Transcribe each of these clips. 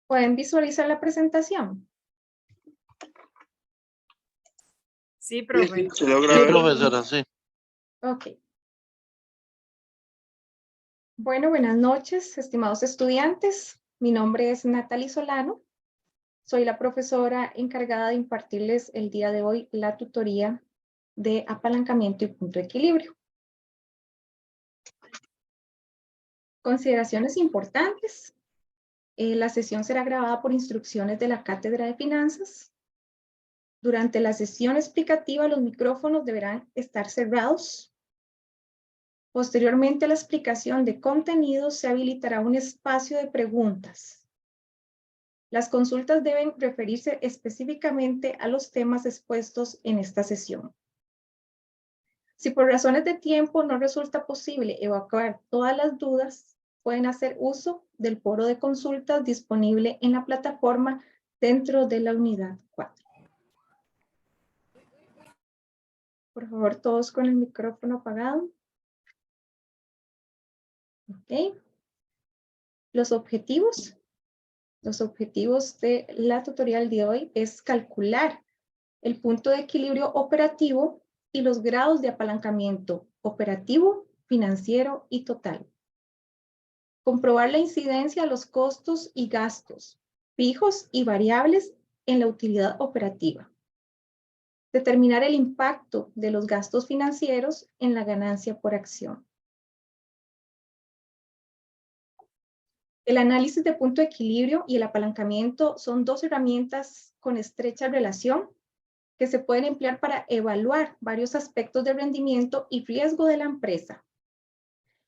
¿Pueden visualizar la presentación? Sí, profe. Se logra ver. Profesora, sí. Ok. Bueno, buenas noches, estimados estudiantes. Mi nombre es Natalie Solano. Soy la profesora encargada de impartirles el día de hoy la tutoría de apalancamiento y punto de equilibrio. Consideraciones importantes. La sesión será grabada por instrucciones de la Cátedra de Finanzas. Durante la sesión explicativa, los micrófonos deberán estar cerrados. Posteriormente a la explicación de contenidos, se habilitará un espacio de preguntas. Las consultas deben referirse específicamente a los temas expuestos en esta sesión. Si por razones de tiempo no resulta posible evacuar todas las dudas, pueden hacer uso del foro de consultas disponible en la plataforma dentro de la unidad 4. Por favor, todos con el micrófono apagado. Ok. Los objetivos de la tutorial de hoy es calcular el punto de equilibrio operativo y los grados de apalancamiento operativo, financiero y total. Comprobar la incidencia de los costos y gastos fijos y variables en la utilidad operativa. Determinar el impacto de los gastos financieros en la ganancia por acción. El análisis de punto de equilibrio y el apalancamiento son dos herramientas con estrecha relación que se pueden emplear para evaluar varios aspectos de rendimiento y riesgo de la empresa.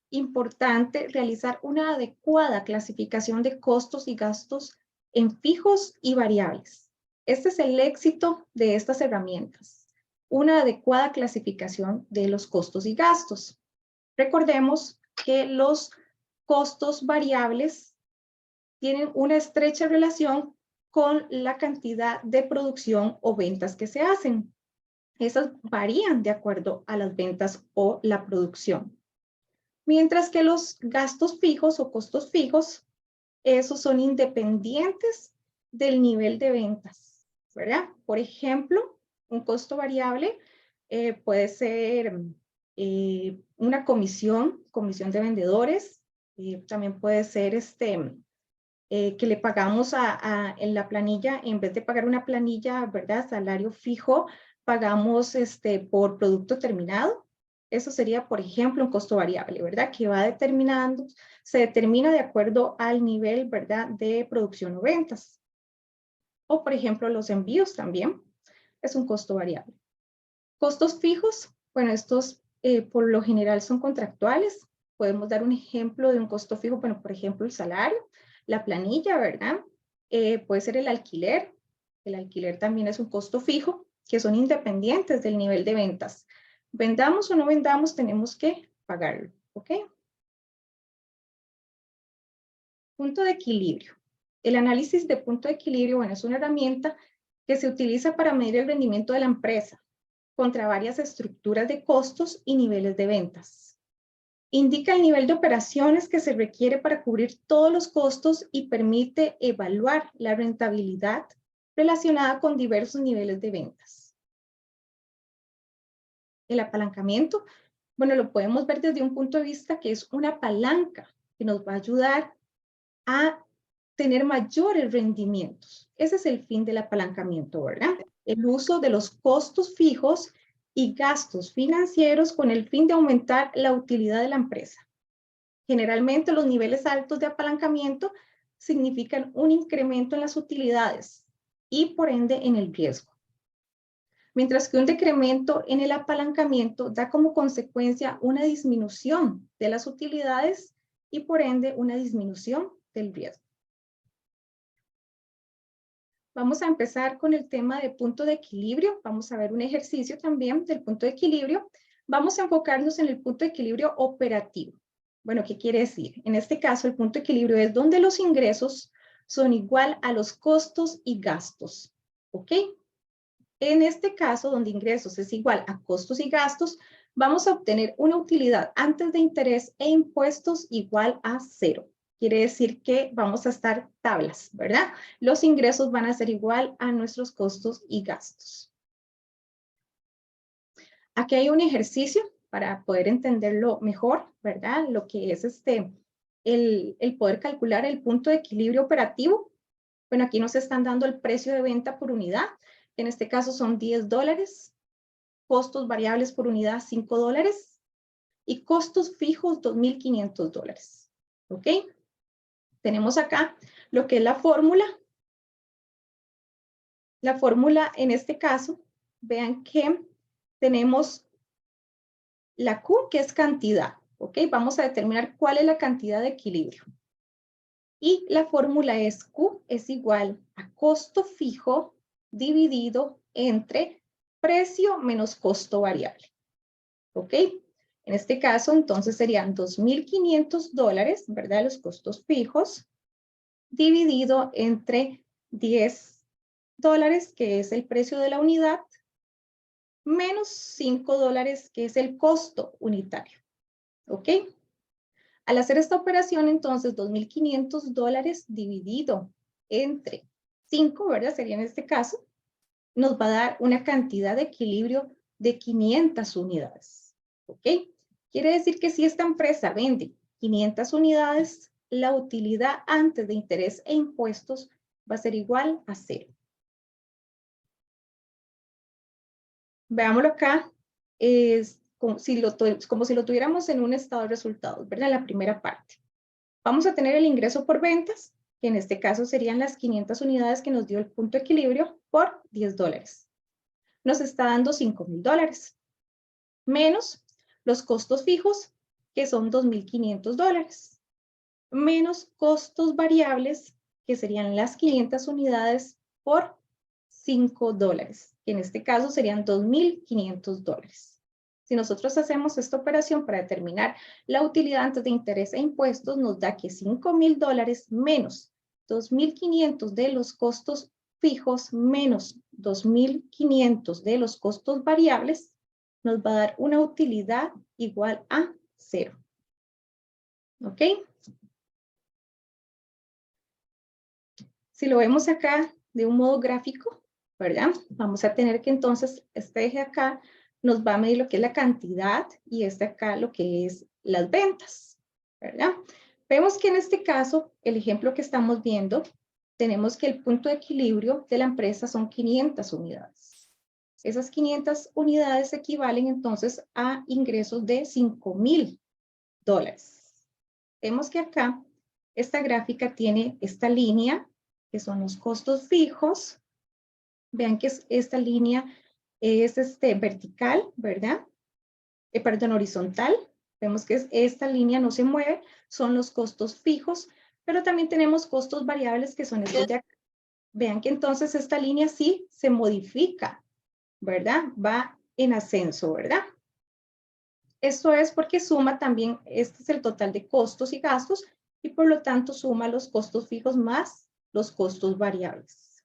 Importante realizar una adecuada clasificación de costos y gastos en fijos y variables. Este es el éxito de estas herramientas. Una adecuada clasificación de los costos y gastos. Recordemos que los costos variables tienen una estrecha relación con la cantidad de producción o ventas que se hacen. Esas varían de acuerdo a las ventas o la producción. Mientras que los gastos fijos o costos fijos, esos son independientes del nivel de ventas, ¿verdad? Por ejemplo, un costo variable puede ser una comisión de vendedores, también puede ser que le pagamos en la planilla, en vez de pagar una planilla, ¿verdad? Salario fijo, pagamos por producto terminado. Eso sería, por ejemplo, un costo variable, ¿verdad? Que va determinando, se determina de acuerdo al nivel, ¿verdad? De producción o ventas. O, por ejemplo, los envíos también es un costo variable. Costos fijos, bueno, estos por lo general son contractuales. Podemos dar un ejemplo de un costo fijo, bueno, por ejemplo, el salario, la planilla, ¿verdad? Puede ser el alquiler. El alquiler también es un costo fijo, que son independientes del nivel de ventas. Vendamos o no vendamos, tenemos que pagarlo, ¿ok? Punto de equilibrio. El análisis de punto de equilibrio, bueno, es una herramienta que se utiliza para medir el rendimiento de la empresa contra varias estructuras de costos y niveles de ventas. Indica el nivel de operaciones que se requiere para cubrir todos los costos y permite evaluar la rentabilidad relacionada con diversos niveles de ventas. El apalancamiento, bueno, lo podemos ver desde un punto de vista que es una palanca que nos va a ayudar a tener mayores rendimientos. Ese es el fin del apalancamiento, ¿verdad? El uso de los costos fijos y gastos financieros con el fin de aumentar la utilidad de la empresa. Generalmente los niveles altos de apalancamiento significan un incremento en las utilidades y por ende en el riesgo. Mientras que un decremento en el apalancamiento da como consecuencia una disminución de las utilidades y por ende una disminución del riesgo. Vamos a empezar con el tema de punto de equilibrio. Vamos a ver un ejercicio también del punto de equilibrio. Vamos a enfocarnos en el punto de equilibrio operativo. Bueno, ¿qué quiere decir? En este caso, el punto de equilibrio es donde los ingresos son igual a los costos y gastos. ¿Ok? En este caso, donde ingresos es igual a costos y gastos, vamos a obtener una utilidad antes de interés e impuestos igual a 0. Quiere decir que vamos a estar tablas, ¿verdad? Los ingresos van a ser igual a nuestros costos y gastos. Aquí hay un ejercicio para poder entenderlo mejor, ¿verdad? Lo que es el poder calcular el punto de equilibrio operativo. Bueno, aquí nos están dando el precio de venta por unidad. En este caso son $10. Costos variables por unidad, $5. Y costos fijos, $2,500. ¿Ok? Tenemos acá lo que es la fórmula. La fórmula en este caso, vean que tenemos la Q, que es cantidad. ¿Ok? Vamos a determinar cuál es la cantidad de equilibrio. Y la fórmula es Q es igual a costo fijo dividido entre precio menos costo variable. ¿Ok? En este caso, entonces serían $2,500, ¿verdad? Los costos fijos, dividido entre $10, que es el precio de la unidad, menos $5, que es el costo unitario. ¿Ok? Al hacer esta operación, entonces, $2,500 dividido entre 5, ¿verdad? Sería en este caso, nos va a dar una cantidad de equilibrio de 500 unidades. ¿Ok? Quiere decir que si esta empresa vende 500 unidades, la utilidad antes de interés e impuestos va a ser igual a 0. Veámoslo acá, es como si lo tuviéramos en un estado de resultados, ¿verdad? La primera parte. Vamos a tener el ingreso por ventas, que en este caso serían las 500 unidades que nos dio el punto de equilibrio por $10. Nos está dando $5,000, menos los costos fijos, que son $2,500, menos costos variables, que serían las 500 unidades por $5, que en este caso serían $2,500. Si nosotros hacemos esta operación para determinar la utilidad antes de interés e impuestos, nos da que $5,000 menos 2,500 de los costos fijos menos 2,500 de los costos variables, nos va a dar una utilidad igual a 0. ¿Ok? Si lo vemos acá de un modo gráfico, ¿verdad? Vamos a tener que entonces este eje acá nos va a medir lo que es la cantidad y este acá lo que es las ventas, ¿verdad? Vemos que en este caso, el ejemplo que estamos viendo, tenemos que el punto de equilibrio de la empresa son 500 unidades. Esas 500 unidades equivalen entonces a ingresos de $5,000. Vemos que acá esta gráfica tiene esta línea, que son los costos fijos. Vean que esta línea es vertical, ¿verdad? Perdón, horizontal. Vemos que esta línea no se mueve, son los costos fijos, pero también tenemos costos variables que son estos de acá. Vean que entonces esta línea sí se modifica, ¿verdad? Va en ascenso, ¿verdad? Esto es porque suma también, este es el total de costos y gastos, y por lo tanto suma los costos fijos más los costos variables.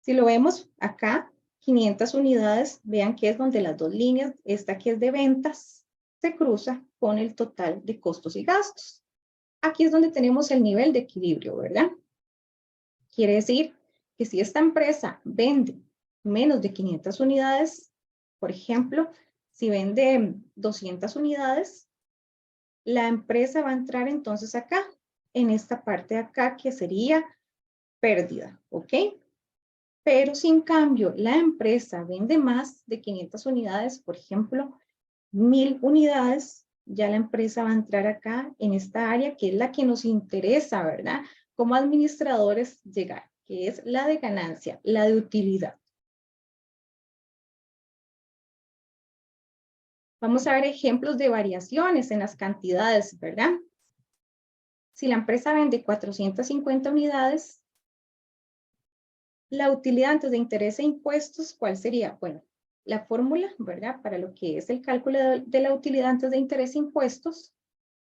Si lo vemos acá, 500 unidades, vean que es donde las dos líneas, esta que es de ventas, se cruza con el total de costos y gastos. Aquí es donde tenemos el nivel de equilibrio, ¿verdad? Quiere decir que si esta empresa vende menos de 500 unidades, por ejemplo, si vende 200 unidades, la empresa va a entrar entonces acá, en esta parte de acá, que sería pérdida, ¿ok? Pero si en cambio la empresa vende más de 500 unidades, por ejemplo, 1,000 unidades, ya la empresa va a entrar acá en esta área que es la que nos interesa, ¿verdad? Como administradores llegar, que es la de ganancia, la de utilidad. Vamos a ver ejemplos de variaciones en las cantidades, ¿verdad? Si la empresa vende 450 unidades, la utilidad antes de interés e impuestos, ¿cuál sería? Bueno, la fórmula, ¿verdad? Para lo que es el cálculo de la utilidad antes de interés e impuestos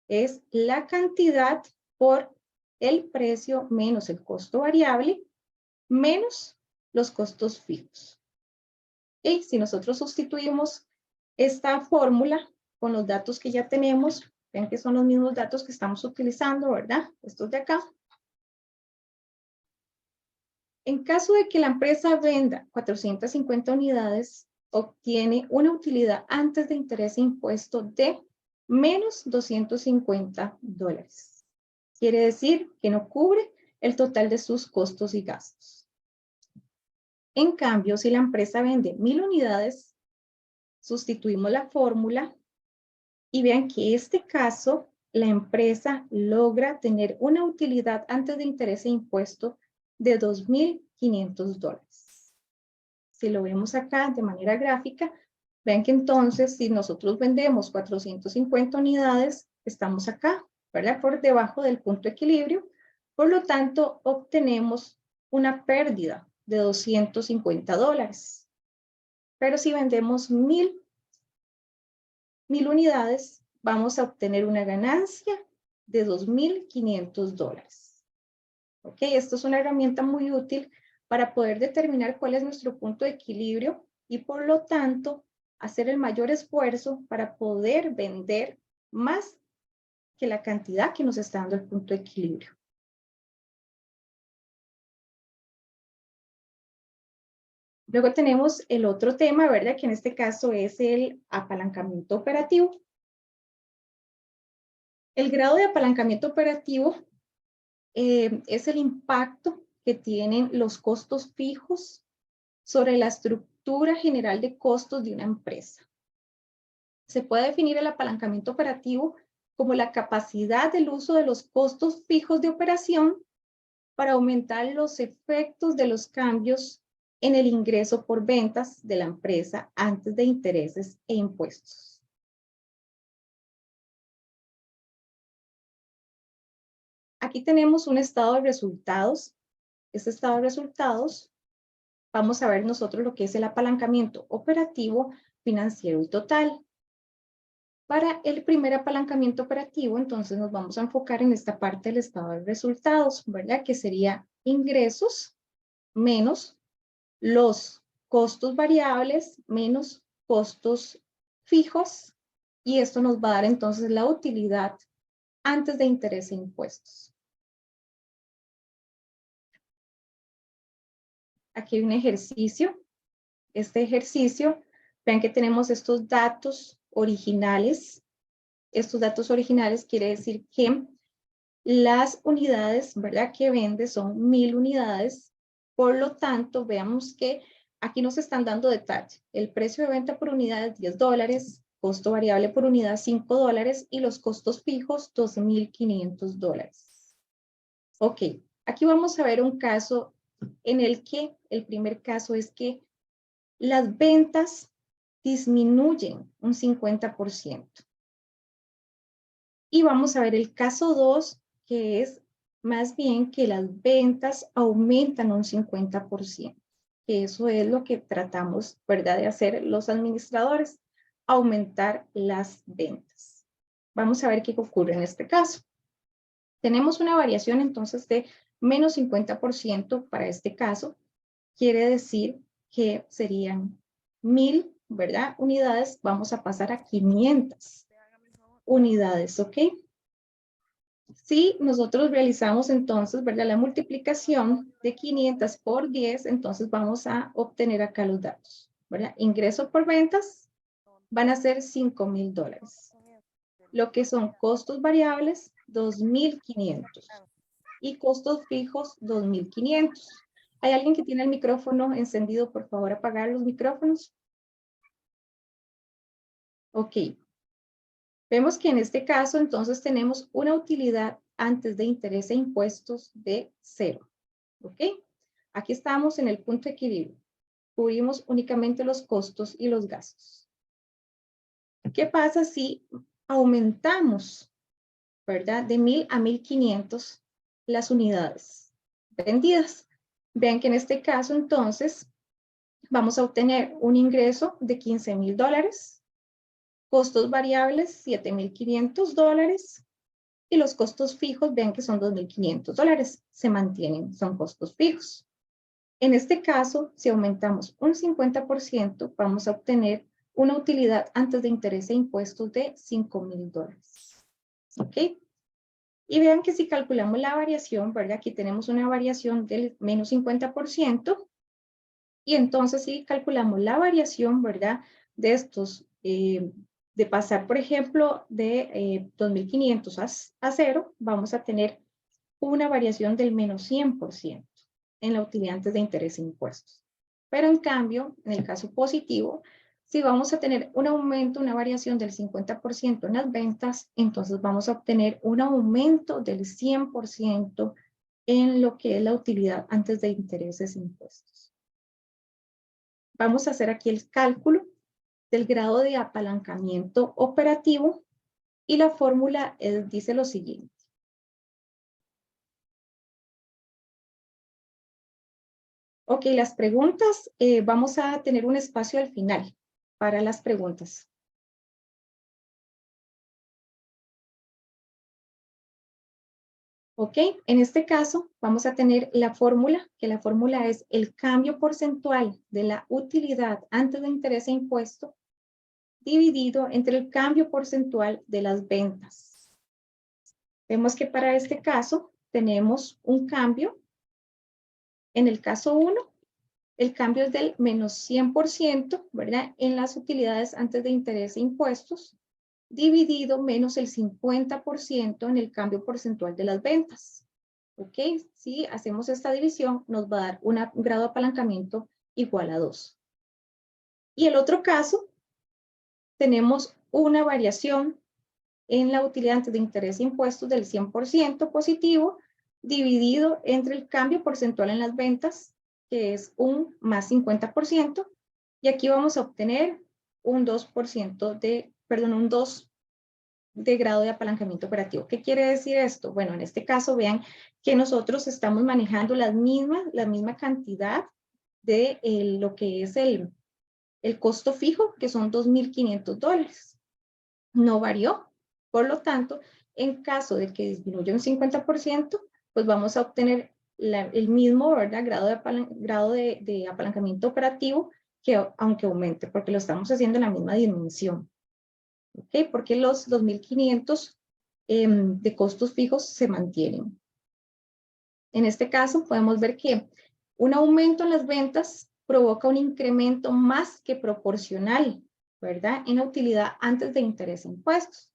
es la cantidad por el precio menos el costo variable menos los costos fijos. Y si nosotros sustituimos esta fórmula con los datos que ya tenemos, ven que son los mismos datos que estamos utilizando, ¿verdad? Estos de acá. En caso de que la empresa venda 450 unidades, obtiene una utilidad antes de interés e impuesto de menos $250. Quiere decir que no cubre el total de sus costos y gastos. En cambio, si la empresa vende 1000 unidades, sustituimos la fórmula y vean que en este caso la empresa logra tener una utilidad antes de interés e impuesto de $2,500. Si lo vemos acá de manera gráfica, vean que entonces si nosotros vendemos 450 unidades, estamos acá, ¿verdad? Por debajo del punto de equilibrio. Por lo tanto, obtenemos una pérdida de $250. Pero si vendemos 1000 unidades, vamos a obtener una ganancia de $2,500. ¿Ok? Esto es una herramienta muy útil para poder determinar cuál es nuestro punto de equilibrio y por lo tanto hacer el mayor esfuerzo para poder vender más que la cantidad que nos está dando el punto de equilibrio. Luego tenemos el otro tema, ¿verdad? Que en este caso es el apalancamiento operativo. El grado de apalancamiento operativo es el impacto que tienen los costos fijos sobre la estructura general de costos de una empresa. Se puede definir el apalancamiento operativo como la capacidad del uso de los costos fijos de operación para aumentar los efectos de los cambios en el ingreso por ventas de la empresa antes de intereses e impuestos. Aquí tenemos un estado de resultados. Este estado de resultados, vamos a ver nosotros lo que es el apalancamiento operativo, financiero y total. Para el primer apalancamiento operativo, entonces nos vamos a enfocar en esta parte del estado de resultados, ¿verdad? Que sería ingresos menos los costos variables menos costos fijos, y esto nos va a dar entonces la utilidad antes de interés e impuestos. Aquí hay un ejercicio. Este ejercicio, vean que tenemos estos datos originales. Estos datos originales quiere decir que las unidades, ¿verdad?, que vende son 1000 unidades. Por lo tanto, veamos que aquí nos están dando detalle. El precio de venta por unidad es $10, costo variable por unidad $5 y los costos fijos $12,500. Ok, aquí vamos a ver un caso en el que el primer caso es que las ventas disminuyen un 50%. Y vamos a ver el caso 2, que es más bien que las ventas aumentan un 50%. Que eso es lo que tratamos, ¿verdad?, de hacer los administradores, aumentar las ventas. Vamos a ver qué ocurre en este caso. Tenemos una variación entonces de menos 50% para este caso. Quiere decir que serían 1000, ¿verdad?, unidades, vamos a pasar a 500 unidades, ¿ok? Si nosotros realizamos entonces, ¿verdad?, la multiplicación de 500 por 10, entonces vamos a obtener acá los datos, ¿verdad? Ingreso por ventas van a ser $5,000. Lo que son costos variables, 2,500. Y costos fijos, 2,500. ¿Hay alguien que tiene el micrófono encendido? Por favor, apagar los micrófonos. Ok. Vemos que en este caso, entonces, tenemos una utilidad antes de interés e impuestos de 0. ¿Ok? Aquí estamos en el punto de equilibrio. Cubrimos únicamente los costos y los gastos. ¿Qué pasa si aumentamos, ¿verdad?, de 1000 a 1500 las unidades vendidas? Vean que en este caso, entonces, vamos a obtener un ingreso de $15,000, costos variables $7,500 y los costos fijos, vean que son $2,500. Se mantienen, son costos fijos. En este caso, si aumentamos un 50%, vamos a obtener una utilidad antes de interés e impuestos de $5,000. ¿Ok? Y vean que si calculamos la variación, ¿verdad? Aquí tenemos una variación del menos 50%. Y entonces si calculamos la variación, ¿verdad? De estos, de pasar, por ejemplo, de 2.500 a 0, vamos a tener una variación del menos 100% en la utilidad antes de interés e impuestos. Pero en cambio, en el caso positivo, si vamos a tener un aumento, una variación del 50% en las ventas, entonces vamos a obtener un aumento del 100% en lo que es la utilidad antes de intereses e impuestos. Vamos a hacer aquí el cálculo del grado de apalancamiento operativo y la fórmula dice lo siguiente. Ok, las preguntas, vamos a tener un espacio al final para las preguntas. Ok, en este caso vamos a tener la fórmula, que la fórmula es el cambio porcentual de la utilidad antes de interés e impuesto dividido entre el cambio porcentual de las ventas. Vemos que para este caso tenemos un cambio. En el caso 1, el cambio es del menos 100%, ¿verdad? En las utilidades antes de interés e impuestos, dividido menos el 50% en el cambio porcentual de las ventas. ¿Ok? Si hacemos esta división, nos va a dar un grado de apalancamiento igual a 2. Y el otro caso, tenemos una variación en la utilidad antes de interés e impuestos del 100% positivo, dividido entre el cambio porcentual en las ventas, que es un más 50%, y aquí vamos a obtener un 2% de, perdón, un 2 de grado de apalancamiento operativo. ¿Qué quiere decir esto? Bueno, en este caso vean que nosotros estamos manejando la misma cantidad de lo que es el costo fijo, que son $2.500. No varió. Por lo tanto, en caso de que disminuya un 50%, pues vamos a obtener el mismo, ¿verdad? grado de apalancamiento operativo que aunque aumente, porque lo estamos haciendo en la misma dimensión. ¿Ok? Porque los 2.500 de costos fijos se mantienen. En este caso, podemos ver que un aumento en las ventas provoca un incremento más que proporcional, ¿verdad? En la utilidad antes de interés e impuestos.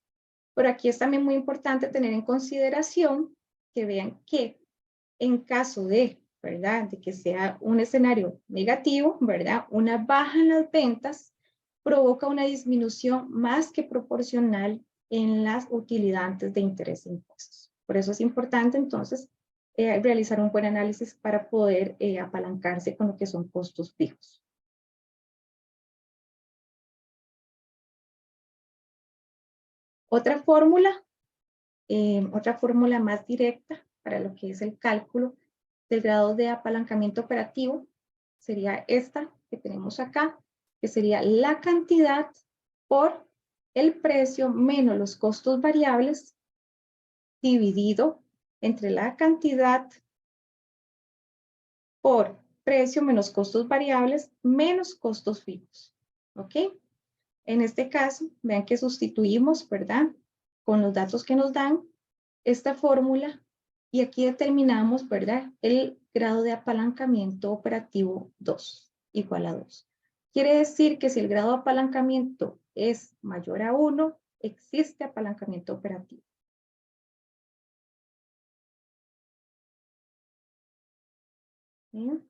Pero aquí es también muy importante tener en consideración que vean que en caso de, ¿verdad? De que sea un escenario negativo, ¿verdad? Una baja en las ventas provoca una disminución más que proporcional en las utilidades de interés e impuestos. Por eso es importante entonces realizar un buen análisis para poder apalancarse con lo que son costos fijos. Otra fórmula más directa para lo que es el cálculo del grado de apalancamiento operativo sería esta que tenemos acá, que sería la cantidad por el precio menos los costos variables dividido entre la cantidad por precio menos costos variables menos costos fijos. ¿Ok? En este caso, vean que sustituimos, ¿verdad? Con los datos que nos dan esta fórmula y aquí determinamos, ¿verdad? El grado de apalancamiento operativo 2, igual a 2. Quiere decir que si el grado de apalancamiento es mayor a 1, existe apalancamiento operativo. ¿Bien?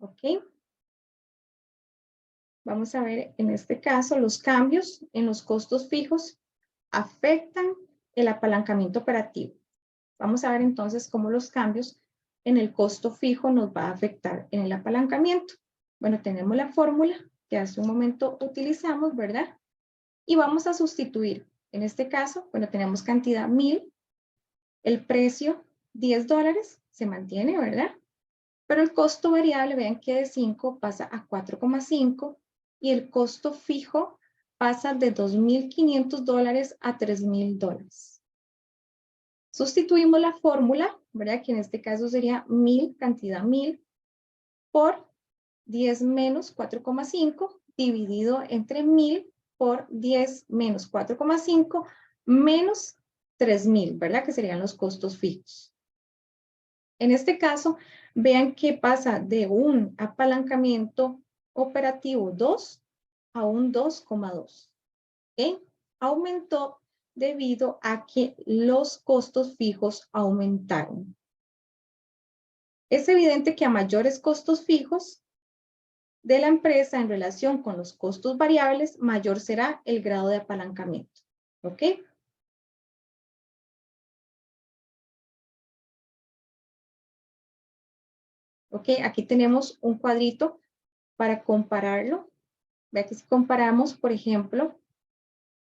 ¿Ok? Vamos a ver en este caso los cambios en los costos fijos afectan el apalancamiento operativo. Vamos a ver entonces cómo los cambios en el costo fijo nos va a afectar en el apalancamiento. Bueno, tenemos la fórmula que hace un momento utilizamos, ¿verdad? Y vamos a sustituir. En este caso, bueno, tenemos cantidad 1,000, el precio $10 se mantiene, ¿verdad? Pero el costo variable, vean que de 5 pasa a 4,5 y el costo fijo pasa de $2.500 a $3.000. Sustituimos la fórmula, ¿verdad? Que en este caso sería 1000, cantidad 1000, por 10 menos 4,5 dividido entre 1000 por 10 menos 4,5 menos 3000, ¿verdad? Que serían los costos fijos. En este caso, vean que pasa de un apalancamiento operativo 2 a un 2,2. ¿Ok? Aumentó debido a que los costos fijos aumentaron. Es evidente que a mayores costos fijos de la empresa en relación con los costos variables, mayor será el grado de apalancamiento. ¿Ok? Ok, aquí tenemos un cuadrito para compararlo. Vea que si comparamos, por ejemplo,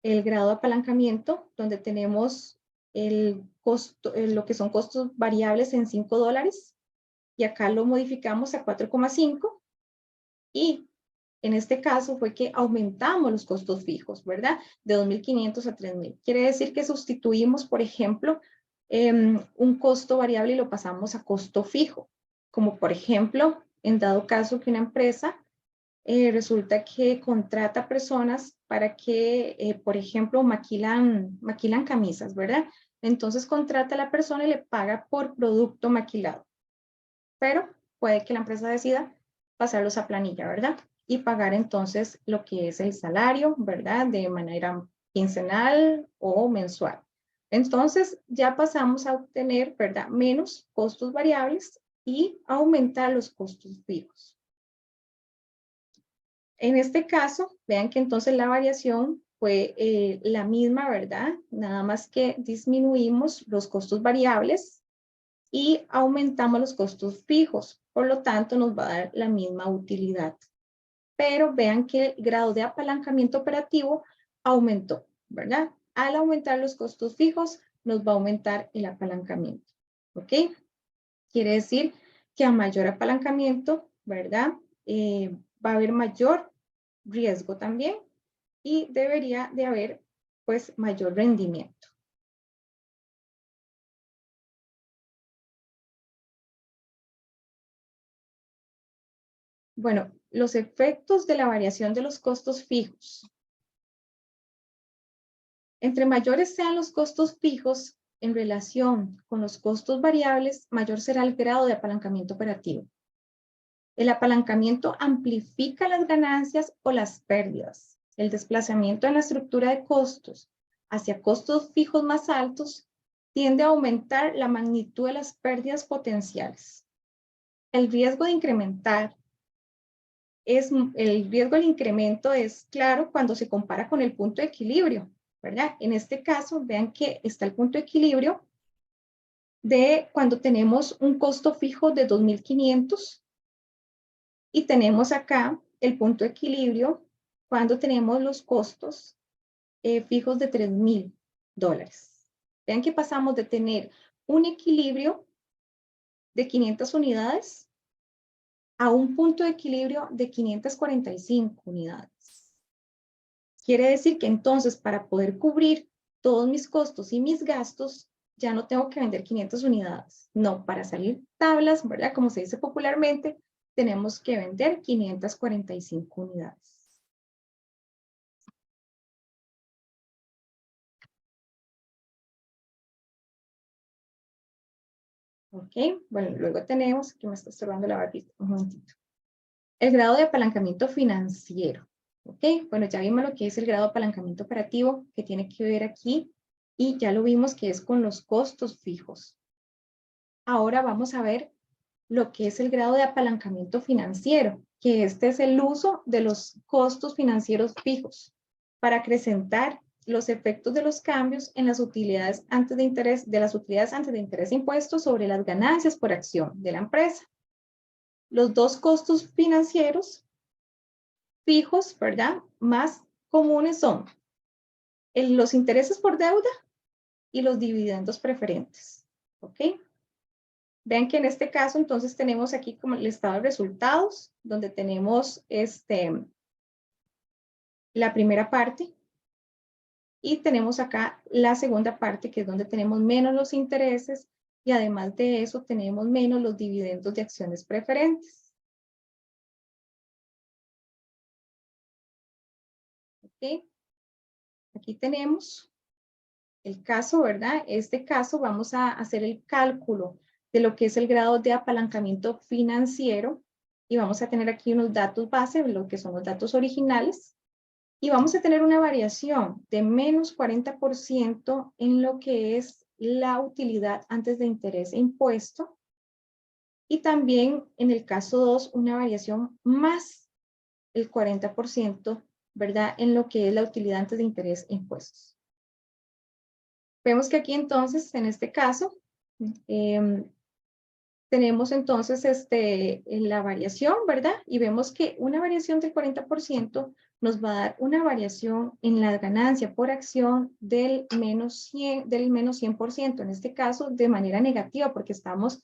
el grado de apalancamiento, donde tenemos el costo, lo que son costos variables en $5, y acá lo modificamos a 4,5, y en este caso fue que aumentamos los costos fijos, ¿verdad? De 2.500 a 3.000. Quiere decir que sustituimos, por ejemplo, un costo variable y lo pasamos a costo fijo, como por ejemplo, en dado caso que una empresa resulta que contrata personas para que, por ejemplo, maquilan camisas, ¿verdad? Entonces contrata a la persona y le paga por producto maquilado. Pero puede que la empresa decida pasarlos a planilla, ¿verdad? Y pagar entonces lo que es el salario, ¿verdad? De manera quincenal o mensual. Entonces ya pasamos a obtener, ¿verdad? Menos costos variables y aumentar los costos fijos. En este caso, vean que entonces la variación fue la misma, ¿verdad? Nada más que disminuimos los costos variables y aumentamos los costos fijos. Por lo tanto, nos va a dar la misma utilidad. Pero vean que el grado de apalancamiento operativo aumentó, ¿verdad? Al aumentar los costos fijos, nos va a aumentar el apalancamiento. ¿Ok? Quiere decir que a mayor apalancamiento, ¿verdad? Va a haber mayor riesgo también y debería de haber pues mayor rendimiento. Bueno, los efectos de la variación de los costos fijos. Entre mayores sean los costos fijos en relación con los costos variables, mayor será el grado de apalancamiento operativo. El apalancamiento amplifica las ganancias o las pérdidas. El desplazamiento en la estructura de costos hacia costos fijos más altos tiende a aumentar la magnitud de las pérdidas potenciales. El riesgo de incrementar el riesgo del incremento es claro cuando se compara con el punto de equilibrio, ¿verdad? En este caso, vean que está el punto de equilibrio de cuando tenemos un costo fijo de 2.500 y tenemos acá el punto de equilibrio cuando tenemos los costos fijos de $3.000. Vean que pasamos de tener un equilibrio de 500 unidades a un punto de equilibrio de 545 unidades. Quiere decir que entonces para poder cubrir todos mis costos y mis gastos, ya no tengo que vender 500 unidades. No, para salir tablas, ¿verdad? Como se dice popularmente, tenemos que vender 545 unidades. Ok, bueno, luego tenemos, que me está estorbando la barbita, un momentito. El grado de apalancamiento financiero. Ok, bueno, ya vimos lo que es el grado de apalancamiento operativo, que tiene que ver aquí, y ya lo vimos que es con los costos fijos. Ahora vamos a ver lo que es el grado de apalancamiento financiero, que este es el uso de los costos financieros fijos para acrecentar los efectos de los cambios en las utilidades antes de interés, impuestos sobre las ganancias por acción de la empresa. Los dos costos financieros fijos, ¿verdad? Más comunes son los intereses por deuda y los dividendos preferentes, ¿ok? Vean que en este caso, entonces, tenemos aquí como el estado de resultados, donde tenemos la primera parte, Y tenemos acá la segunda parte, que es donde tenemos menos los intereses, y además de eso tenemos menos los dividendos de acciones preferentes. ¿Ok? Aquí tenemos el caso, ¿verdad? Este caso vamos a hacer el cálculo de lo que es el grado de apalancamiento financiero, y vamos a tener aquí unos datos base, lo que son los datos originales, y vamos a tener una variación de menos 40% en lo que es la utilidad antes de interés e impuesto, y también en el caso 2 una variación más el 40%, ¿verdad? En lo que es la utilidad antes de interés e impuestos. Vemos que aquí entonces, en este caso, tenemos entonces la variación, ¿verdad? Y vemos que una variación del 40% nos va a dar una variación en la ganancia por acción del menos 100%, en este caso de manera negativa, porque estamos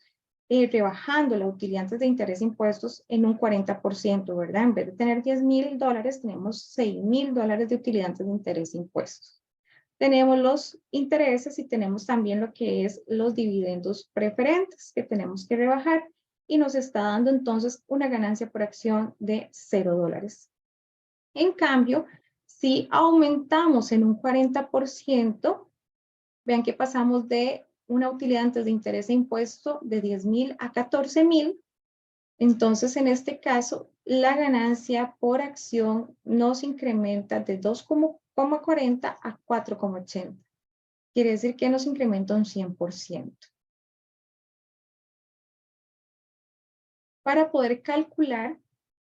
rebajando la utilidad antes de interés e impuestos en un 40%, ¿verdad? En vez de tener $10,000, tenemos $6,000 de utilidad antes de interés e impuestos. Tenemos los intereses y tenemos también lo que es los dividendos preferentes que tenemos que rebajar, y nos está dando entonces una ganancia por acción de $0. En cambio, si aumentamos en un 40%, vean que pasamos de una utilidad antes de interés e impuesto de 10,000 a 14,000. Entonces, en este caso, la ganancia por acción nos incrementa de 2,40 a 4,80. Quiere decir que nos incrementa un 100%. Para poder calcular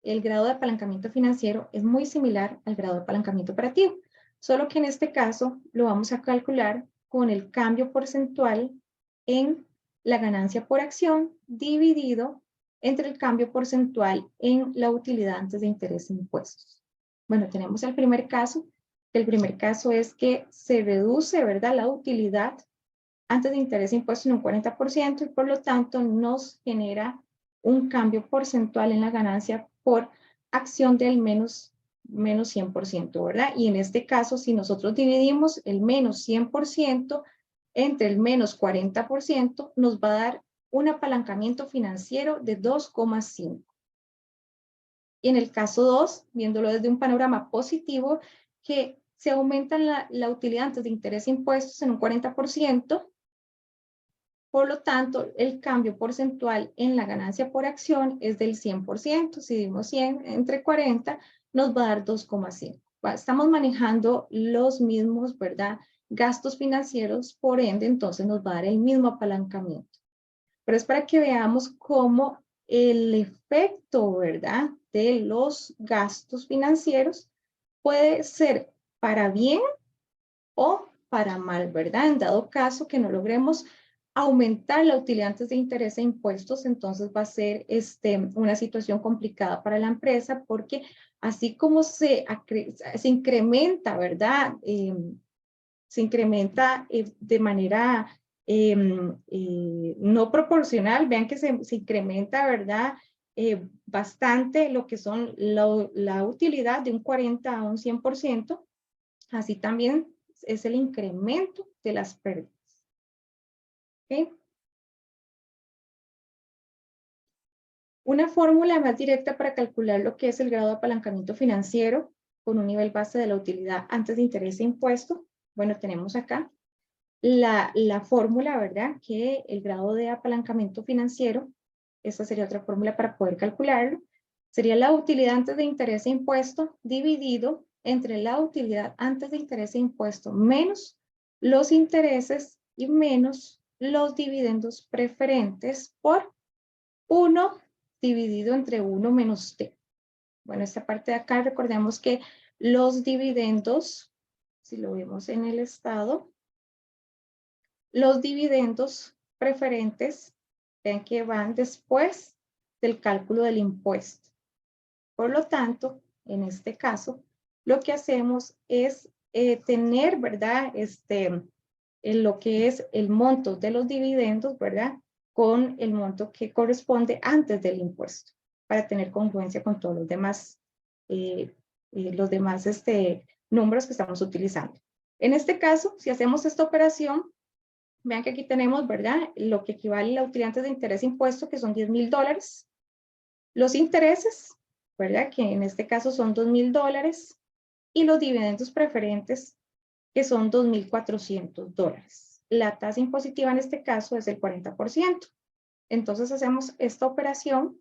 el grado de apalancamiento financiero es muy similar al grado de apalancamiento operativo, solo que en este caso lo vamos a calcular con el cambio porcentual en la ganancia por acción dividido entre el cambio porcentual en la utilidad antes de interés e impuestos. Bueno, tenemos el primer caso. El primer caso es que se reduce, ¿verdad?, la utilidad antes de interés e impuestos en un 40%, y por lo tanto nos genera un cambio porcentual en la ganancia por acción del menos 100%, ¿verdad? Y en este caso, si nosotros dividimos el menos 100% entre el menos 40%, nos va a dar un apalancamiento financiero de 2,5. Y en el caso 2, viéndolo desde un panorama positivo, que se aumenta la utilidad antes de interés e impuestos en un 40%, por lo tanto, el cambio porcentual en la ganancia por acción es del 100%. Si dividimos 100 entre 40, nos va a dar 2,5. Estamos manejando los mismos, ¿verdad?, gastos financieros, por ende, entonces nos va a dar el mismo apalancamiento. Pero es para que veamos cómo el efecto, ¿verdad?, de los gastos financieros puede ser para bien o para mal, ¿verdad? En dado caso que no logremos aumentar la utilidad antes de interés e impuestos, entonces va a ser una situación complicada para la empresa, porque así como se incrementa, ¿verdad? Se incrementa de manera no proporcional. Vean que se incrementa, ¿verdad?, bastante lo que son la utilidad de un 40 a un 100%, así también es el incremento de las pérdidas. ¿Okay? Una fórmula más directa para calcular lo que es el grado de apalancamiento financiero con un nivel base de la utilidad antes de interés e impuesto. Bueno, tenemos acá la fórmula, ¿verdad? Que el grado de apalancamiento financiero, esta sería otra fórmula para poder calcularlo, sería la utilidad antes de interés e impuesto dividido entre la utilidad antes de interés e impuesto menos los intereses y menos los dividendos preferentes por 1 dividido entre 1 menos t. Bueno, esta parte de acá, recordemos que los dividendos, si lo vemos en el estado, los dividendos preferentes, vean que van después del cálculo del impuesto. Por lo tanto, en este caso, lo que hacemos es tener, ¿verdad?, en lo que es el monto de los dividendos, ¿verdad?, con el monto que corresponde antes del impuesto, para tener congruencia con todos los demás números que estamos utilizando. En este caso, si hacemos esta operación, vean que aquí tenemos, ¿verdad? Lo que equivale a la utilidad antes de interés impuesto, que son $10,000. Los intereses, ¿verdad? Que en este caso son $2,000. Y los dividendos preferentes, que son $2,400. La tasa impositiva en este caso es el 40%. Entonces hacemos esta operación,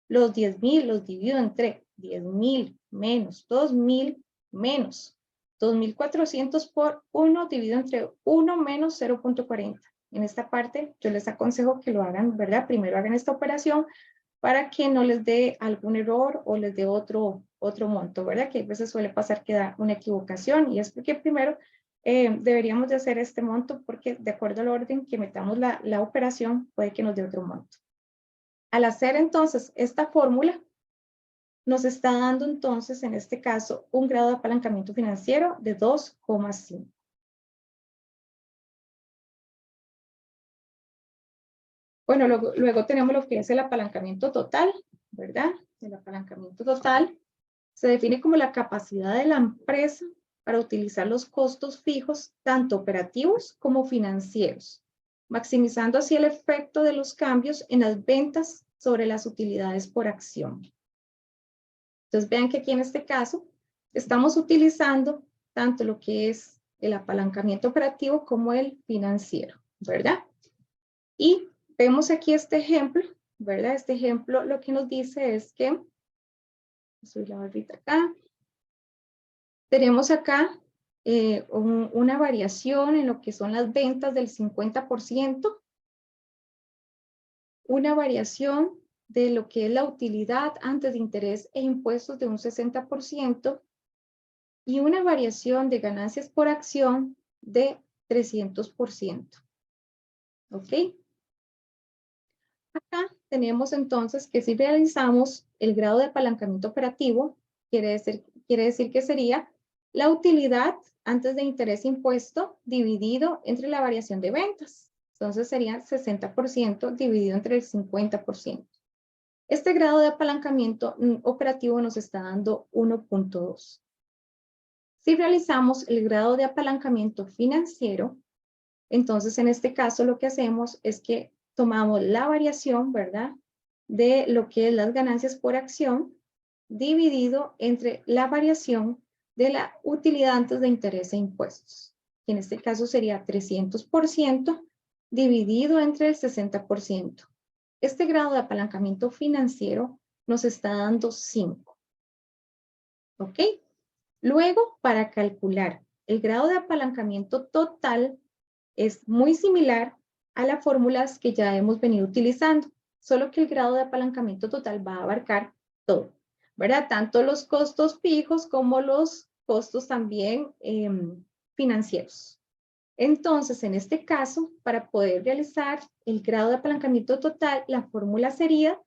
los 10,000 los divido entre 10,000 menos 2,000 menos 2,400 por 1 dividido entre 1 menos 0.40. En esta parte yo les aconsejo que lo hagan, ¿verdad? Primero hagan esta operación para que no les dé algún error o les dé otro monto, ¿verdad? Que a veces suele pasar que da una equivocación y es porque primero deberíamos de hacer este monto porque de acuerdo al orden que metamos la operación puede que nos dé otro monto. Al hacer entonces esta fórmula, nos está dando entonces en este caso un grado de apalancamiento financiero de 2,5. Bueno, luego tenemos lo que es el apalancamiento total, ¿verdad? El apalancamiento total se define como la capacidad de la empresa para utilizar los costos fijos, tanto operativos como financieros, maximizando así el efecto de los cambios en las ventas sobre las utilidades por acción. Entonces vean que aquí en este caso estamos utilizando tanto lo que es el apalancamiento operativo como el financiero, ¿verdad? Y vemos aquí este ejemplo, ¿verdad? Este ejemplo lo que nos dice es que, soy la barrita acá, tenemos acá una variación en lo que son las ventas del 50%, una variación de lo que es la utilidad antes de interés e impuestos de un 60% y una variación de ganancias por acción de 300%. ¿Ok? Acá tenemos entonces que si realizamos el grado de apalancamiento operativo, quiere decir que sería la utilidad antes de interés impuesto dividido entre la variación de ventas. Entonces sería 60% dividido entre el 50%. Este grado de apalancamiento operativo nos está dando 1.2. Si realizamos el grado de apalancamiento financiero, entonces en este caso lo que hacemos es que tomamos la variación, ¿verdad? De lo que es las ganancias por acción dividido entre la variación de la utilidad antes de interés e impuestos. Que en este caso sería 300% dividido entre el 60%. Este grado de apalancamiento financiero nos está dando 5. ¿Ok? Luego, para calcular el grado de apalancamiento total, es muy similar a las fórmulas que ya hemos venido utilizando, solo que el grado de apalancamiento total va a abarcar todo, ¿verdad? Tanto los costos fijos como los costos también financieros. Entonces, en este caso, para poder realizar el grado de apalancamiento total, la fórmula sería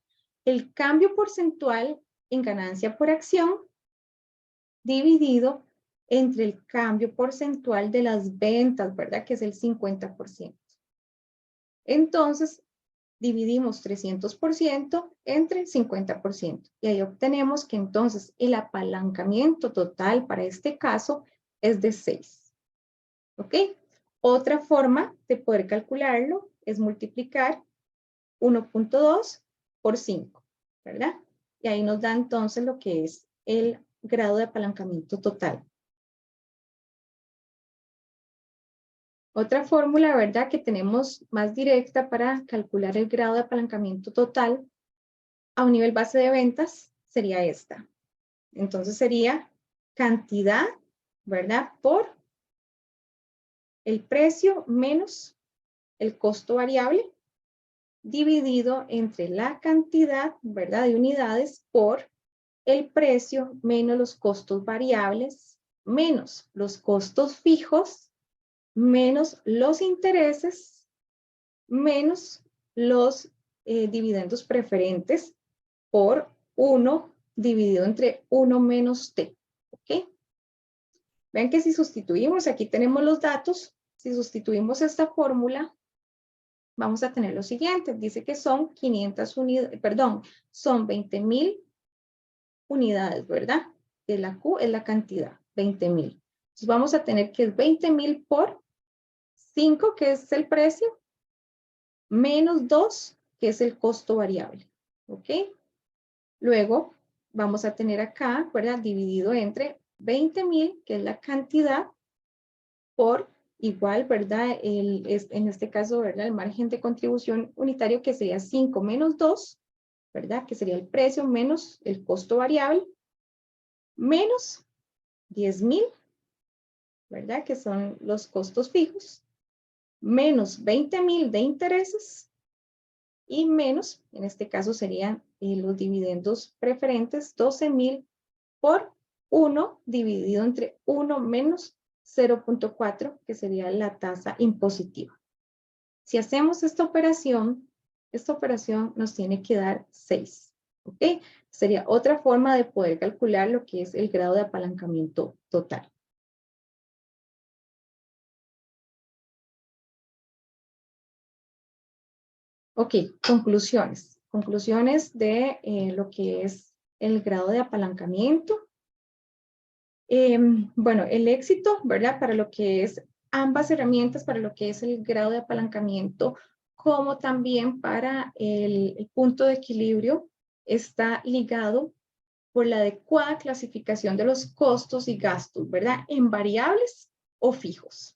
el cambio porcentual en ganancia por acción dividido entre el cambio porcentual de las ventas, ¿verdad? Que es el 50%. Entonces, dividimos 300% entre 50%. Y ahí obtenemos que entonces el apalancamiento total para este caso es de 6. ¿Ok? Otra forma de poder calcularlo es multiplicar 1.2 por 5, ¿verdad? Y ahí nos da entonces lo que es el grado de apalancamiento total. Otra fórmula, ¿verdad?, que tenemos más directa para calcular el grado de apalancamiento total a un nivel base de ventas sería esta. Entonces sería cantidad, ¿verdad?, por el precio menos el costo variable dividido entre la cantidad, ¿verdad?, de unidades por el precio menos los costos variables menos los costos fijos menos los intereses, menos los dividendos preferentes por 1 dividido entre 1 menos t. ¿Ok? Vean que si sustituimos, aquí tenemos los datos, si sustituimos esta fórmula, vamos a tener lo siguiente. Dice que son 500 unidades, perdón, son 20,000 unidades, ¿verdad? Que la Q es la cantidad, 20,000. Entonces vamos a tener que es 20,000 por 5, que es el precio, menos 2, que es el costo variable. ¿Ok? Luego vamos a tener acá, ¿verdad? Dividido entre 20,000, que es la cantidad, por igual, ¿verdad? En este caso, ¿verdad? El margen de contribución unitario, que sería 5 menos 2, ¿verdad? Que sería el precio menos el costo variable, menos 10,000, ¿verdad? Que son los costos fijos, menos 20,000 de intereses y menos, en este caso serían los dividendos preferentes, 12,000 por 1 dividido entre 1 menos 0,4, que sería la tasa impositiva. Si hacemos esta operación nos tiene que dar 6. ¿Ok? Sería otra forma de poder calcular lo que es el grado de apalancamiento total. Ok, conclusiones. Conclusiones de lo que es el grado de apalancamiento. Bueno, el éxito, ¿verdad? Para lo que es ambas herramientas, para lo que es el grado de apalancamiento, como también para el punto de equilibrio, está ligado por la adecuada clasificación de los costos y gastos, ¿verdad? En variables o fijos.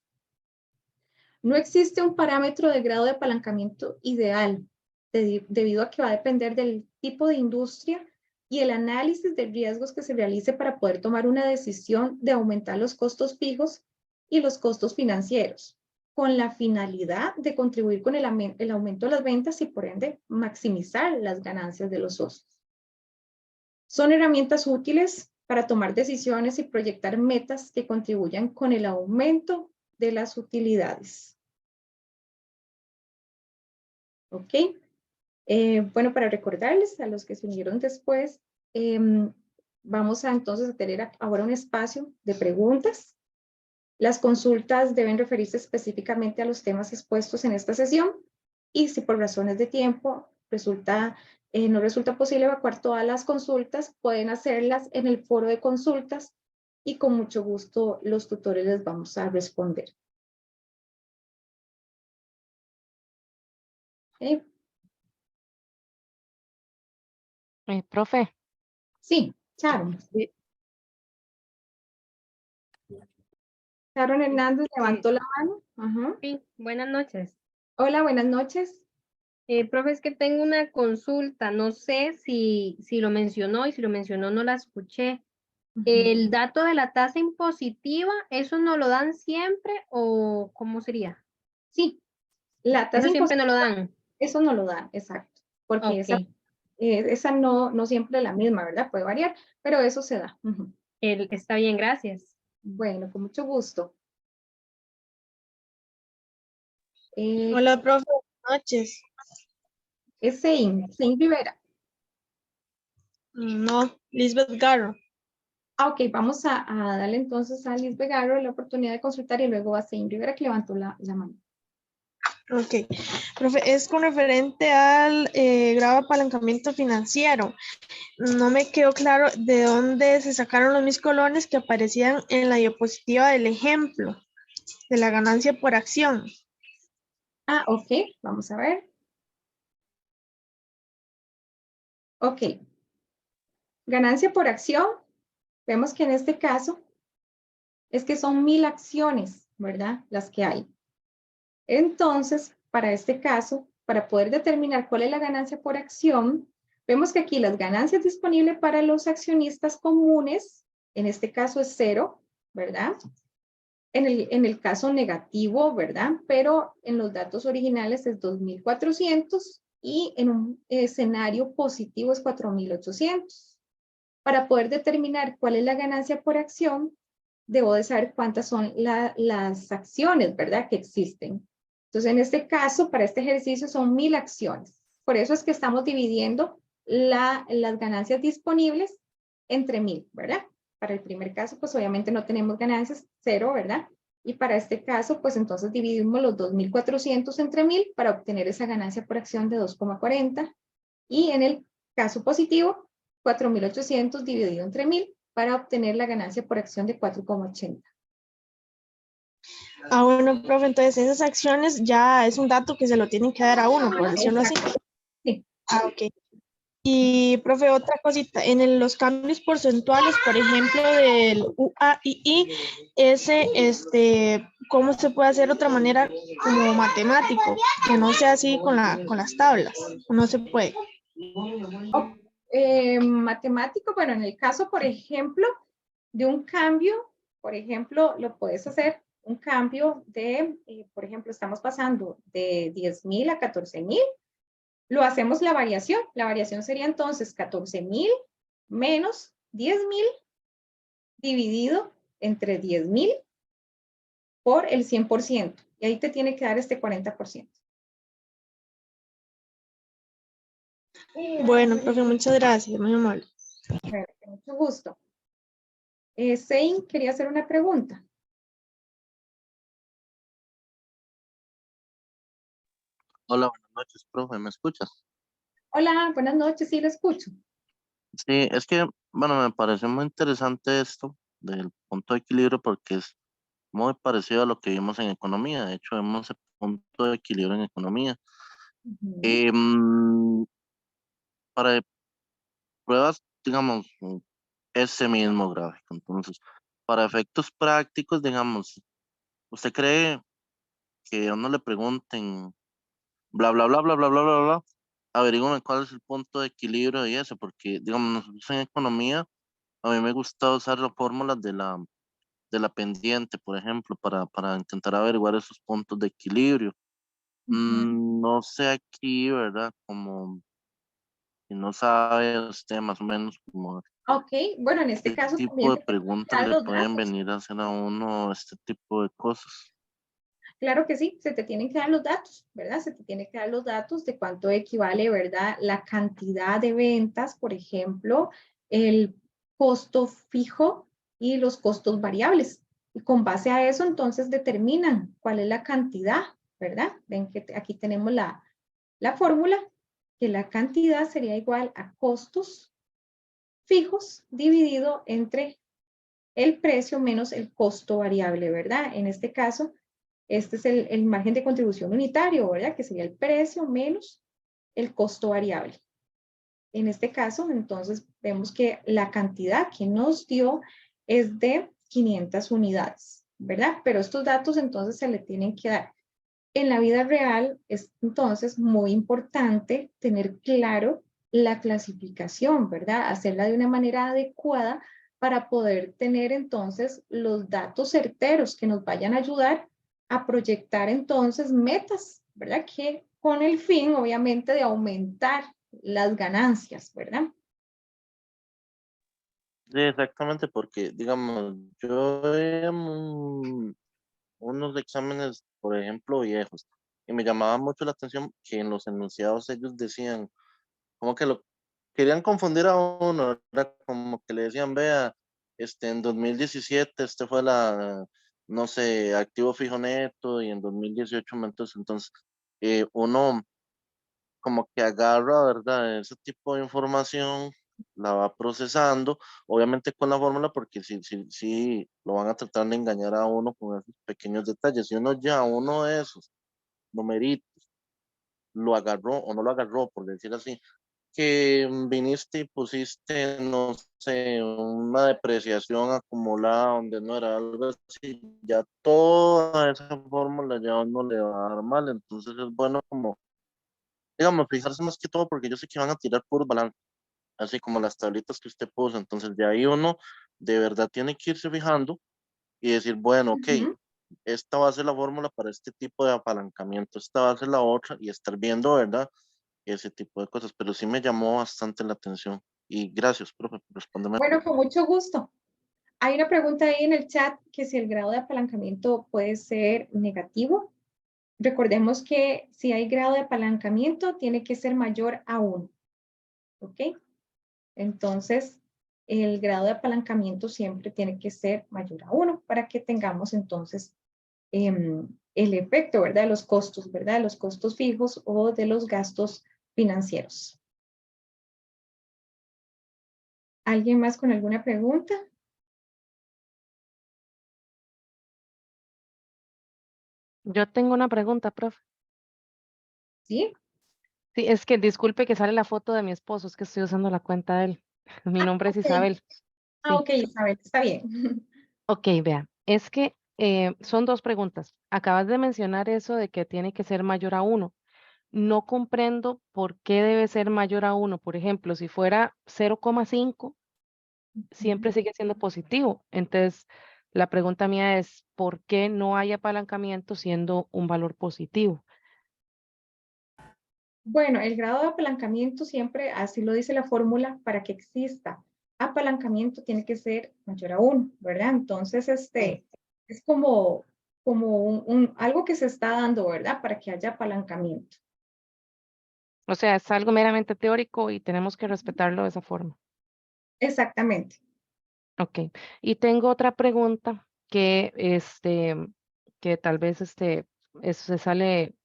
No existe un parámetro de grado de apalancamiento ideal, debido a que va a depender del tipo de industria y el análisis de riesgos que se realice para poder tomar una decisión de aumentar los costos fijos y los costos financieros, con la finalidad de contribuir con el aumento de las ventas y por ende maximizar las ganancias de los socios. Son herramientas útiles para tomar decisiones y proyectar metas que contribuyan con el aumento de las utilidades. ¿Ok? Bueno, para recordarles a los que se unieron después, vamos a entonces a tener ahora un espacio de preguntas. Las consultas deben referirse específicamente a los temas expuestos en esta sesión y si por razones de tiempo no resulta posible evacuar todas las consultas, pueden hacerlas en el foro de consultas y con mucho gusto los tutores les vamos a responder. ¿Okay? Profe. Sí, Sharon. Sí. Sharon Hernández levantó la mano. Ajá. Sí, buenas noches. Hola, buenas noches. Profe, es que tengo una consulta, no sé si lo mencionó y si lo mencionó no la escuché. ¿El dato de la tasa impositiva, eso no lo dan siempre o cómo sería? Sí, la tasa Eso siempre no lo impositiva, dan. eso no lo dan, exacto, porque Ok. esa no siempre es la misma, ¿verdad? Puede variar, pero eso se da. Está bien, gracias. Bueno, con mucho gusto. Hola, profe, buenas noches. Es Sein Rivera. No, Lisbeth Garro. Ok, vamos a darle entonces a Liz Vegaro la oportunidad de consultar y luego a Sein Rivera que levantó la mano. Ok, profe, es con referente al grado de apalancamiento financiero. No me quedó claro de dónde se sacaron los mis colones que aparecían en la diapositiva del ejemplo de la ganancia por acción. Ah, ok, vamos a ver. Ok. Ganancia por acción. Vemos que en este caso es que son 1,000 acciones, ¿verdad? Las que hay. Entonces, para este caso, para poder determinar cuál es la ganancia por acción, vemos que aquí las ganancias disponibles para los accionistas comunes, en este caso es 0, ¿verdad? En el caso negativo, ¿verdad? Pero en los datos originales es 2,400 y en un escenario positivo es 4,800. Para poder determinar cuál es la ganancia por acción, debo de saber cuántas son las acciones, ¿verdad? Que existen. Entonces, en este caso, para este ejercicio son 1,000 acciones. Por eso es que estamos dividiendo las ganancias disponibles entre 1,000, ¿verdad? Para el primer caso, pues obviamente no tenemos ganancias, 0, ¿verdad? Y para este caso, pues entonces dividimos los 2,400 entre 1,000 para obtener esa ganancia por acción de 2,40. Y en el caso positivo, 4,800 dividido entre 1,000 para obtener la ganancia por acción de 4,80. Ah, bueno, profe, entonces esas acciones ya es un dato que se lo tienen que dar a uno, por decirlo así. Exacto. Sí. Ah, ok. Y, profe, otra cosita, los cambios porcentuales, por ejemplo, del UAII, ¿cómo se puede hacer de otra manera como matemático? Que no sea así con las tablas, no se puede. Matemático, bueno, en el caso, por ejemplo, de un cambio, por ejemplo, lo puedes hacer un cambio de, por ejemplo, estamos pasando de 10,000 a 14,000, lo hacemos la variación sería entonces 14,000 menos 10,000 dividido entre 10,000 por el 100%, y ahí te tiene que dar este 40%. Bueno, profe, muchas gracias, muy amable. Bueno, con mucho gusto. Sein quería hacer una pregunta. Hola, buenas noches, profe, ¿me escuchas? Hola, buenas noches, sí, lo escucho. Sí, es que, bueno, me parece muy interesante esto del punto de equilibrio porque es muy parecido a lo que vimos en economía. De hecho, vemos el punto de equilibrio en economía. Ujú. Em, para pruebas, digamos, ese mismo gráfico. Entonces, para efectos prácticos, digamos, ¿usted cree que a uno le pregunten bla, bla, bla, bla, bla, bla, bla, bla? Averígame cuál es el punto de equilibrio y eso, porque, digamos, nosotros en economía, a mí me gusta usar las fórmulas de la pendiente, por ejemplo, para intentar averiguar esos puntos de equilibrio. Ujú. No sé aquí, ¿verdad? Como si no sabe usted más o menos como Ok, bueno, en este qué caso tipo también de se tienen que preguntas dar le los pueden datos. venir a hacer a uno este tipo de cosas. Claro que sí, se te tienen que dar los datos, ¿verdad? Se te tiene que dar los datos de cuánto equivale, ¿verdad? La cantidad de ventas, por ejemplo, el costo fijo y los costos variables. Y con base a eso, entonces determinan cuál es la cantidad, ¿verdad? Ven que aquí tenemos la fórmula, que la cantidad sería igual a costos fijos dividido entre el precio menos el costo variable, ¿verdad? En este caso, este es el margen de contribución unitario, ¿verdad? Que sería el precio menos el costo variable. En este caso, entonces, vemos que la cantidad que nos dio es de 500 unidades, ¿verdad? Pero estos datos entonces se le tienen que dar. En la vida real es entonces muy importante tener claro la clasificación, ¿verdad? Hacerla de una manera adecuada para poder tener entonces los datos certeros que nos vayan a ayudar a proyectar entonces metas, ¿verdad? Que con el fin, obviamente, de aumentar las ganancias, ¿verdad? Sí, exactamente, porque, digamos, yo veía unos exámenes, por ejemplo, viejos, y me llamaba mucho la atención que en los enunciados ellos decían, como que lo querían confundir a uno, era como que le decían, vea, en 2017 este fue no sé, activo fijo neto, y en 2018 entonces uno como que agarra, ¿verdad? Ese tipo de información, la va procesando, obviamente con la fórmula, porque sí, lo van a tratar de engañar a uno con esos pequeños detalles. Si uno ya uno de esos numeritos lo agarró o no lo agarró, por decir así, que viniste y pusiste, no sé, una depreciación acumulada donde no era algo así, ya toda esa fórmula ya a uno le va a dar mal, entonces es bueno como, digamos, fijarse más que todo porque yo sé que van a tirar por balance, así como las tablitas que usted puso, entonces de ahí uno de verdad tiene que irse fijando y decir, bueno, ok, Ujú. esta va a ser la fórmula para este tipo de apalancamiento, esta va a ser la otra y estar viendo, ¿verdad? Ese tipo de cosas, pero sí me llamó bastante la atención. Y gracias, profe, por responderme. Bueno, con mucho gusto. Hay una pregunta ahí en el chat que si el grado de apalancamiento puede ser negativo. Recordemos que si hay grado de apalancamiento, tiene que ser mayor a 1, ¿ok? Entonces, el grado de apalancamiento siempre tiene que ser mayor a 1 para que tengamos entonces el efecto, ¿verdad? De los costos, ¿verdad? De los costos fijos o de los gastos financieros. ¿Alguien más con alguna pregunta? Yo tengo una pregunta, profe. ¿Sí? Sí, es que disculpe que sale la foto de mi esposo, es que estoy usando la cuenta de él. Mi nombre es Ok. Isabel. Sí. Ok, Isabel, está bien. Ok, vea, es que son dos preguntas. Acabas de mencionar eso de que tiene que ser mayor a 1. No comprendo por qué debe ser mayor a 1. Por ejemplo, si fuera 0,5, siempre sigue siendo positivo. Entonces, la pregunta mía es, ¿por qué no hay apalancamiento siendo un valor positivo? Bueno, el grado de apalancamiento siempre, así lo dice la fórmula, para que exista apalancamiento tiene que ser mayor a 1, ¿verdad? Entonces, Sí. es como algo que se está dando, ¿verdad? Para que haya apalancamiento. O sea, es algo meramente teórico y tenemos que respetarlo de esa forma. Exactamente. Ok. Y tengo otra pregunta que tal vez eso se sale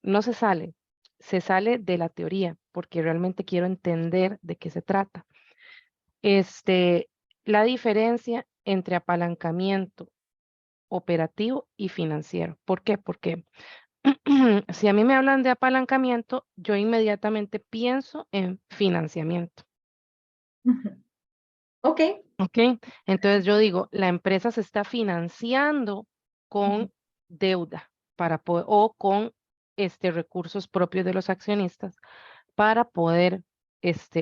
de la teoría, porque realmente quiero entender de qué se trata. Este, la diferencia entre apalancamiento operativo y financiero. ¿Por qué? Porque si a mí me hablan de apalancamiento, yo inmediatamente pienso en financiamiento. Ujú. Ok. ¿Ok? Entonces yo digo, la empresa se está financiando Ujú, con deuda o con recursos propios de los accionistas para poder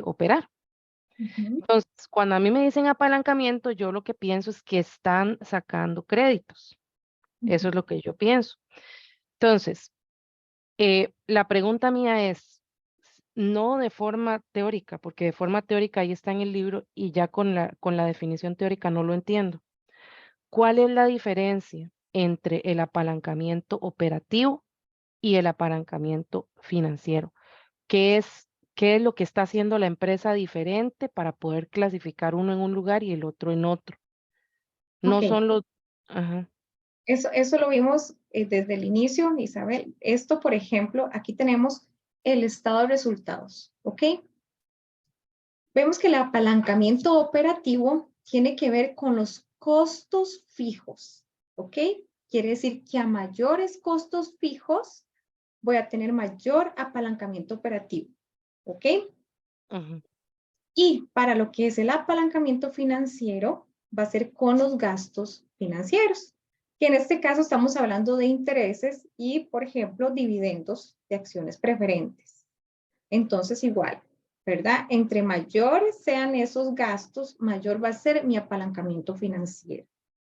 operar. ujú. Entonces, cuando a mí me dicen apalancamiento, yo lo que pienso es que están sacando créditos. Eso Ujú. es lo que yo pienso. Entonces, la pregunta mía es, no de forma teórica, porque de forma teórica ahí está en el libro y ya con la definición teórica no lo entiendo. ¿Cuál es la diferencia entre el apalancamiento operativo y el apalancamiento financiero? ¿Qué es, qué es lo que está haciendo la empresa diferente para poder clasificar uno en un lugar y el otro en otro? No Ok. son los... Ajá, Eso lo vimos desde el inicio, Isabel. Esto, por ejemplo, aquí tenemos el estado de resultados, ¿ok? Vemos que el apalancamiento operativo tiene que ver con los costos fijos, ¿ok? Quiere decir que a mayores costos fijos voy a tener mayor apalancamiento operativo, ¿ok? ajá. Y para lo que es el apalancamiento financiero, va a ser con los gastos financieros, que en este caso estamos hablando de intereses y, por ejemplo, dividendos de acciones preferentes. Entonces, igual, ¿verdad? Entre mayores sean esos gastos, mayor va a ser mi apalancamiento financiero.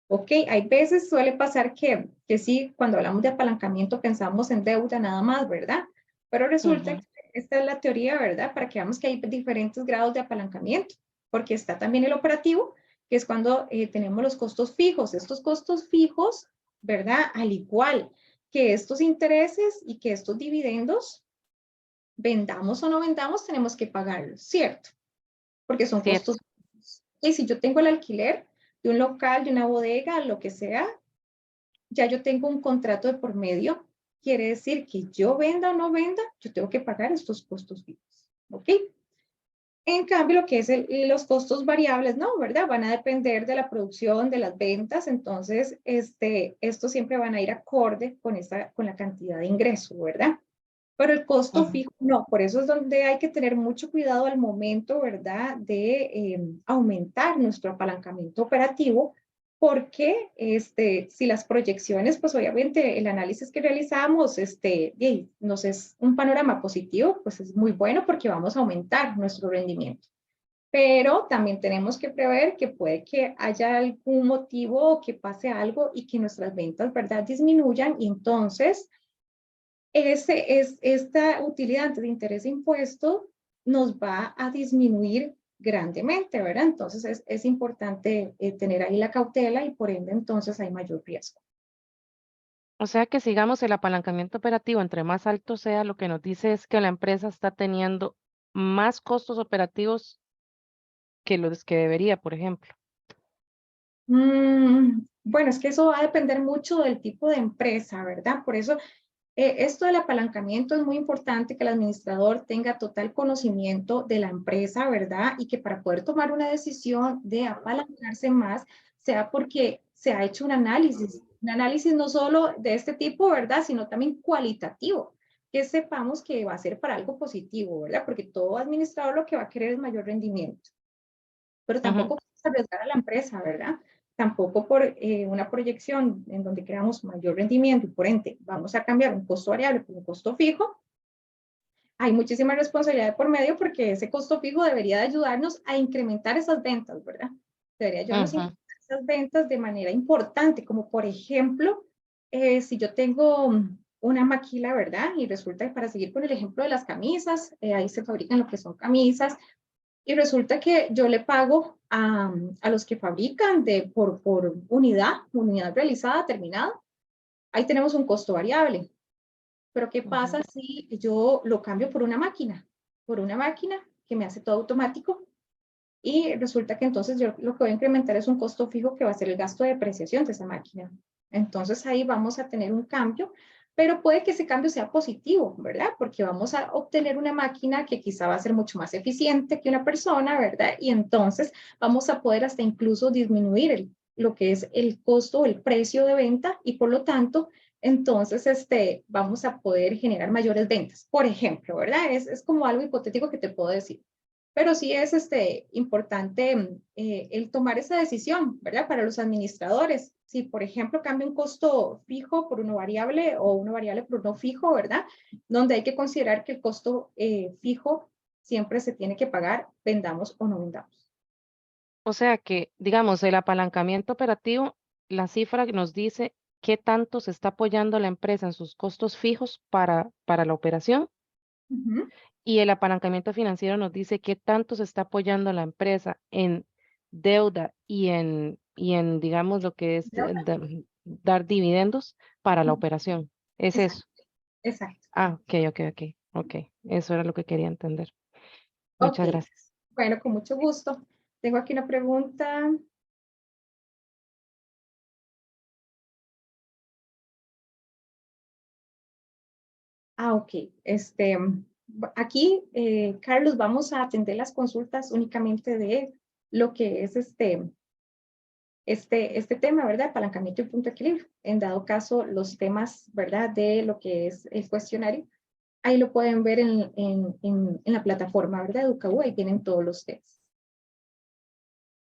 ¿Ok? Hay veces suele pasar que sí, cuando hablamos de apalancamiento pensamos en deuda nada más, ¿verdad? Pero resulta Ujú. que esta es la teoría, ¿verdad? Para que veamos que hay diferentes grados de apalancamiento, porque está también el operativo, que es cuando tenemos los costos fijos. Estos costos fijos, ¿verdad? Al igual que estos intereses y que estos dividendos, vendamos o no vendamos, tenemos que pagarlos, ¿cierto? Porque son Cierto. costos fijos. Y si yo tengo el alquiler de un local, de una bodega, lo que sea, ya yo tengo un contrato de por medio. Quiere decir que yo venda o no venda, yo tengo que pagar estos costos fijos. ¿Ok? En cambio, lo que es los costos variables, no, ¿verdad? Van a depender de la producción, de las ventas. Entonces, estos siempre van a ir acorde con la cantidad de ingreso, ¿verdad? Pero el costo Ujú. fijo no, por eso es donde hay que tener mucho cuidado al momento, ¿verdad?, de aumentar nuestro apalancamiento operativo, porque si las proyecciones, pues obviamente el análisis que realizamos nos es un panorama positivo, pues es muy bueno porque vamos a aumentar nuestro rendimiento. Pero también tenemos que prever que puede que haya algún motivo o que pase algo y que nuestras ventas, ¿verdad?, disminuyan y entonces esta utilidad antes de interés e impuesto nos va a disminuir grandemente, ¿verdad? Entonces es importante tener ahí la cautela y por ende entonces hay mayor riesgo. O sea que sigamos el apalancamiento operativo, entre más alto sea, lo que nos dice es que la empresa está teniendo más costos operativos que los que debería, por ejemplo. Bueno, es que eso va a depender mucho del tipo de empresa, ¿verdad? Por eso esto del apalancamiento es muy importante que el administrador tenga total conocimiento de la empresa, ¿verdad? Y que para poder tomar una decisión de apalancarse más, sea porque se ha hecho un análisis Un análisis no solo de este tipo, ¿verdad? Sino también cualitativo, que sepamos que va a ser para algo positivo, ¿verdad? Porque todo administrador lo que va a querer es mayor rendimiento. Pero tampoco vamos a arriesgar a la empresa, ¿verdad? Tampoco por una proyección en donde queramos mayor rendimiento y por ende vamos a cambiar un costo variable por un costo fijo. Hay muchísima responsabilidad por medio porque ese costo fijo debería de ayudarnos a incrementar esas ventas, ¿verdad? Debería ayudarnos a incrementar esas ventas de manera importante, como por ejemplo, si yo tengo una maquila, ¿verdad? Y resulta que para seguir con el ejemplo de las camisas, ahí se fabrican lo que son camisas, y resulta que yo le pago a los que fabrican por unidad realizada, terminada. Ahí tenemos un costo variable. Pero ¿qué pasa si yo lo cambio por una máquina? Por una máquina que me hace todo automático y resulta que entonces yo lo que voy a incrementar es un costo fijo que va a ser el gasto de depreciación de esa máquina. Entonces ahí vamos a tener un cambio, pero puede que ese cambio sea positivo, ¿verdad? Porque vamos a obtener una máquina que quizá va a ser mucho más eficiente que una persona, ¿verdad? Y entonces vamos a poder hasta incluso disminuir lo que es el costo o el precio de venta y por lo tanto entonces vamos a poder generar mayores ventas. Por ejemplo, ¿verdad? Es como algo hipotético que te puedo decir. Pero sí es importante el tomar esa decisión, ¿verdad? Para los administradores. Si, por ejemplo, cambia un costo fijo por uno variable o uno variable por uno fijo, ¿verdad? Donde hay que considerar que el costo fijo siempre se tiene que pagar, vendamos o no vendamos. O sea que, digamos, el apalancamiento operativo, la cifra que nos dice qué tanto se está apoyando la empresa en sus costos fijos para la operación. Y el apalancamiento financiero nos dice qué tanto se está apoyando la empresa en deuda y en digamos, lo que es dar dividendos para la operación. ¿Es Exacto. eso? Exacto. Ah, ok. Eso era lo que quería entender. Muchas Ok. gracias. Bueno, con mucho gusto. Tengo aquí una pregunta. Ok. Aquí, Carlos, vamos a atender las consultas únicamente de lo que es este tema, ¿verdad? Apalancamiento y punto de equilibrio. En dado caso, los temas, ¿verdad? De lo que es el cuestionario, ahí lo pueden ver en la plataforma, ¿verdad? Educaú, ahí tienen todos los temas.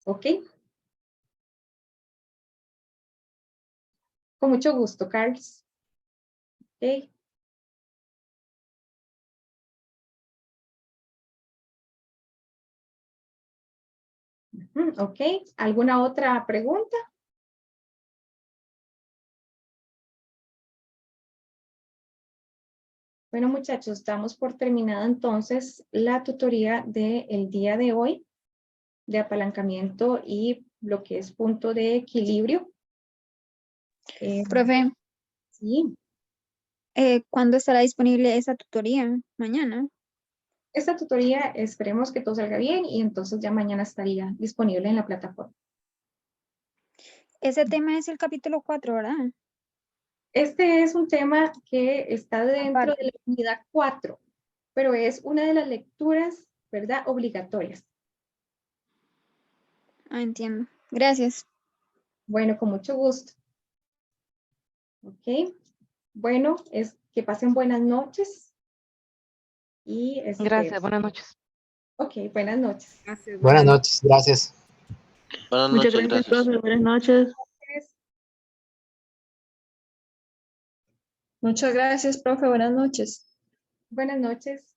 ¿Ok? Con mucho gusto, Carlos. ¿Ok? ¿Ok? ¿Alguna otra pregunta? Bueno, muchachos, damos por terminada entonces la tutoría del día de hoy de apalancamiento y lo que es punto de equilibrio. Profe, Sí, ¿cuándo estará disponible esa tutoría? ¿Mañana? esta tutoría esperemos que todo salga bien y entonces ya mañana estaría disponible en la plataforma. Ese tema es el capítulo 4, ¿verdad? Este es un tema que está dentro Aparte. de la unidad 4, pero es una de las lecturas, ¿verdad? Obligatorias. Ah, entiendo. Gracias. Bueno, con mucho gusto. Ok. Bueno, que pasen buenas noches. Y Gracias, buenas noches. ok, buenas noches. Gracias, Buenas noches, gracias. Buenas Muchas noches, gracias, gracias. profe. Buenas noches. Muchas gracias, profe. Buenas noches. Buenas noches.